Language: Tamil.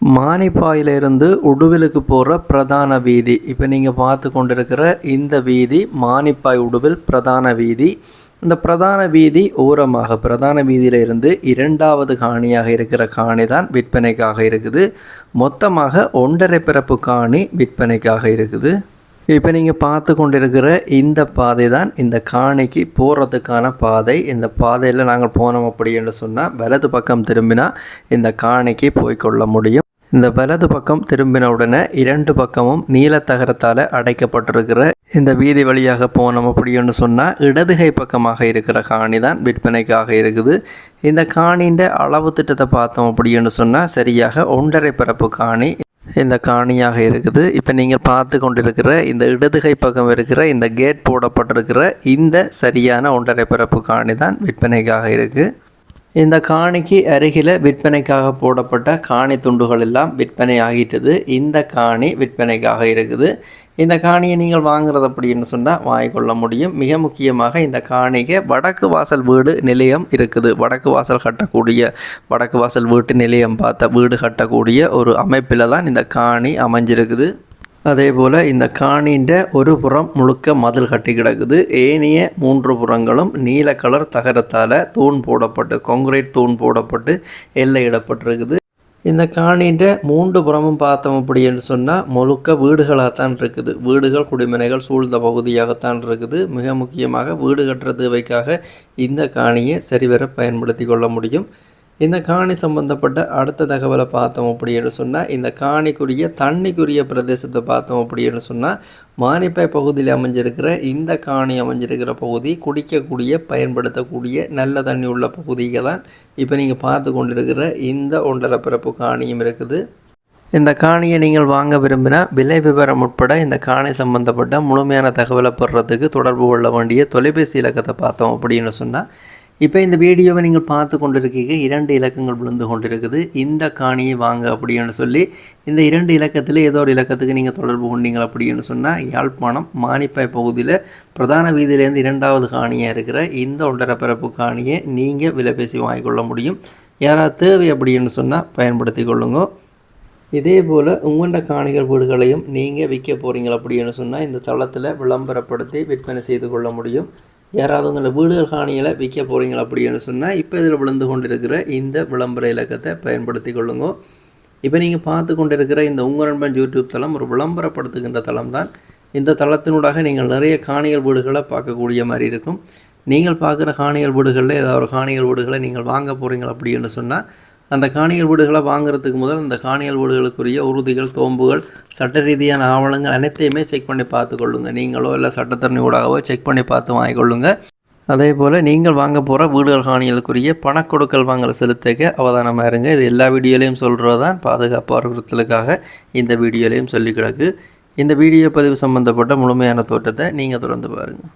மானிப்பாயிலிருந்து உடுவிலுக்கு போகிற பிரதான வீதி. இப்போ நீங்கள் பார்த்து கொண்டிருக்கிற இந்த வீதி மானிப்பாய் உடுவில் பிரதான வீதி. இந்த பிரதான வீதி ஓரமாக பிரதான வீதியிலிருந்து இரண்டாவது காணியாக இருக்கிற காணி தான் விற்பனைக்காக இருக்குது. மொத்தமாக 1.5 பிறப்பு காணி விற்பனைக்காக இருக்குது. இப்போ நீங்கள் பார்த்து கொண்டிருக்கிற இந்த பாதை தான் இந்த காணிக்கு போகிறதுக்கான பாதை. இந்த பாதையில் நாங்கள் போனோம் அப்படின்னு சொன்னால் வலது பக்கம் திரும்பினா இந்த காணிக்கு போய்கொள்ள முடியும். இந்த வலது பக்கம் திரும்பின உடனே 2 பக்கமும் நீலத்தகரத்தால் அடைக்கப்பட்டிருக்கிற இந்த வீதி வழியாக போனோம் அப்படின்னு சொன்னால் இடதுகை பக்கமாக இருக்கிற காணி தான் விற்பனைக்காக இருக்குது. இந்த காணின்ற அளவு திட்டத்தை பார்த்தோம் அப்படின்னு சொன்னால் சரியாக 1.5 பிறப்பு காணி இந்த காணியாக இருக்குது. இப்போ நீங்கள் பார்த்து கொண்டிருக்கிற இந்த இடதுகை பக்கம் இருக்கிற இந்த கேட் போடப்பட்டிருக்கிற இந்த சரியான 1.5 பிறப்பு காணி தான் விற்பனைக்காக இருக்குது. இந்த காணிக்கு அருகில் விற்பனைக்காக போடப்பட்ட காணி துண்டுகள் எல்லாம் விற்பனை ஆகிட்டது. இந்த காணி விற்பனைக்காக இருக்குது. இந்த காணியை நீங்கள் வாங்குறது அப்படின்னு சொன்னால் வாங்கிக்கொள்ள முடியும். மிக முக்கியமாக இந்த காணிக்கு வடக்கு வாசல் வீடு நிலையம் இருக்குது. வடக்கு வாசல் கட்டக்கூடிய வடக்கு வாசல் வீட்டு நிலையம் பார்த்த வீடு கட்டக்கூடிய ஒரு அமைப்பில் தான் இந்த காணி அமைஞ்சிருக்குது. அதே போல் இந்த காணின்ற ஒரு புறம் முழுக்க மதில் கட்டி கிடக்குது. ஏனைய 3 புறங்களும் நீல கலர் தகரத்தால் தூண் போடப்பட்டு கான்கிரீட் தூண் போடப்பட்டு எல்லையிடப்பட்டிருக்குது. இந்த காணின்ற 3 புறமும் பார்த்தோம் அப்படின்னு சொன்னால் முழுக்க வீடுகளாகத்தான் இருக்குது. வீடுகள் குடிமனைகள் சூழ்ந்த பகுதியாகத்தான் இருக்குது. மிக முக்கியமாக வீடு கட்டுற தேவைக்காக இந்த காணியை சரிவர பயன்படுத்தி கொள்ள முடியும். இந்த காணி சம்பந்தப்பட்ட அடுத்த தகவலை பார்த்தோம் அப்படின்னு சொன்னால் இந்த காணிக்குரிய தண்ணிக்குரிய பிரதேசத்தை பார்த்தோம் அப்படின்னு சொன்னால் மானிப்பாய் பகுதியில் அமைஞ்சிருக்கிற இந்த காணி அமைஞ்சிருக்கிற பகுதி குடிக்கக்கூடிய பயன்படுத்தக்கூடிய நல்ல தண்ணி உள்ள பகுதிக்கு தான் இப்போ நீங்கள் பார்த்து கொண்டிருக்கிற இந்த 1.5 பிறப்பு காணியும் இருக்குது. இந்த காணியை நீங்கள் வாங்க விரும்பினா விலை விவரம் உட்பட இந்த காணி சம்பந்தப்பட்ட முழுமையான தகவலை பெறுறதுக்கு தொடர்பு கொள்ள வேண்டிய தொலைபேசி இலக்கத்தை பார்த்தோம் அப்படின்னு சொன்னால் இப்போ இந்த வீடியோவை நீங்கள் பார்த்து கொண்டிருக்கீங்க 2 இலக்கங்கள் விழுந்து கொண்டிருக்குது. இந்த காணியை வாங்க அப்படின்னு சொல்லி இந்த 2 இலக்கத்தில் ஏதோ ஒரு இலக்கத்துக்கு நீங்கள் தொடர்பு கொண்டீங்க அப்படின்னு சொன்னால் யாழ்ப்பாணம் மானிப்பாய் பகுதியில் பிரதான வீதியிலேருந்து 2வது காணியாக இருக்கிற இந்த 1.5 பிறப்பு காணியை நீங்கள் விலை பேசி வாங்கிக்கொள்ள முடியும். யாராவது தேவை அப்படின்னு சொன்னால் பயன்படுத்தி கொள்ளுங்க. இதே போல் உங்களோட காணிகள் வீடுகளையும் நீங்கள் விற்க போகிறீங்க அப்படின்னு சொன்னால் இந்த தளத்தில் விளம்பரப்படுத்தி விற்பனை செய்து கொள்ள முடியும். யாராவது உங்களை வீடுகள் காணிகளை விற்க போகிறீங்களா அப்படின்னு சொன்னால் இப்போ இதில் விழுந்து கொண்டிருக்கிற இந்த விளம்பர இலக்கத்தை பயன்படுத்தி கொள்ளுங்க. இப்போ நீங்கள் பார்த்து கொண்டிருக்கிற இந்த உங்கள் நண்பன் யூடியூப் தளம் ஒரு விளம்பரப்படுத்துகின்ற தளம் தான். இந்த தளத்தினூடாக நீங்கள் நிறைய காணிகள் வீடுகளை பார்க்கக்கூடிய மாதிரி இருக்கும். நீங்கள் பார்க்குற காணிகள் வீடுகளில் ஏதாவது ஒரு காணிகள் வீடுகளை நீங்கள் வாங்க போகிறீங்களா அப்படின்னு சொன்னால் அந்த காணிகள் வீடுகளை வாங்குறதுக்கு முதல் அந்த காணிகள் வீடுகளுக்குரிய உறுதிகள் தோம்புகள் சட்ட ரீதியான ஆவணங்கள் அனைத்தையுமே செக் பண்ணி பார்த்துக்கொள்ளுங்க. நீங்களோ இல்லை சட்டத்தரணி ஊடாகவோ செக் பண்ணி பார்த்து வாங்கிக்கொள்ளுங்க. அதே போல் நீங்கள் வாங்க போகிற வீடுகள் காணிகளுக்குரிய பணக்கொடுக்கல் வாங்கல் செலுத்திக்க அவதானமாக இருங்க. இது எல்லா வீடியோலையும் சொல்கிறது தான் பாதுகாப்பு அறிவுறுத்தலுக்காக இந்த வீடியோலையும் சொல்லி கிடக்கு. இந்த வீடியோ பதிவு சம்மந்தப்பட்ட முழுமையான தோற்றத்தை நீங்கள் தொடர்ந்து பாருங்கள்.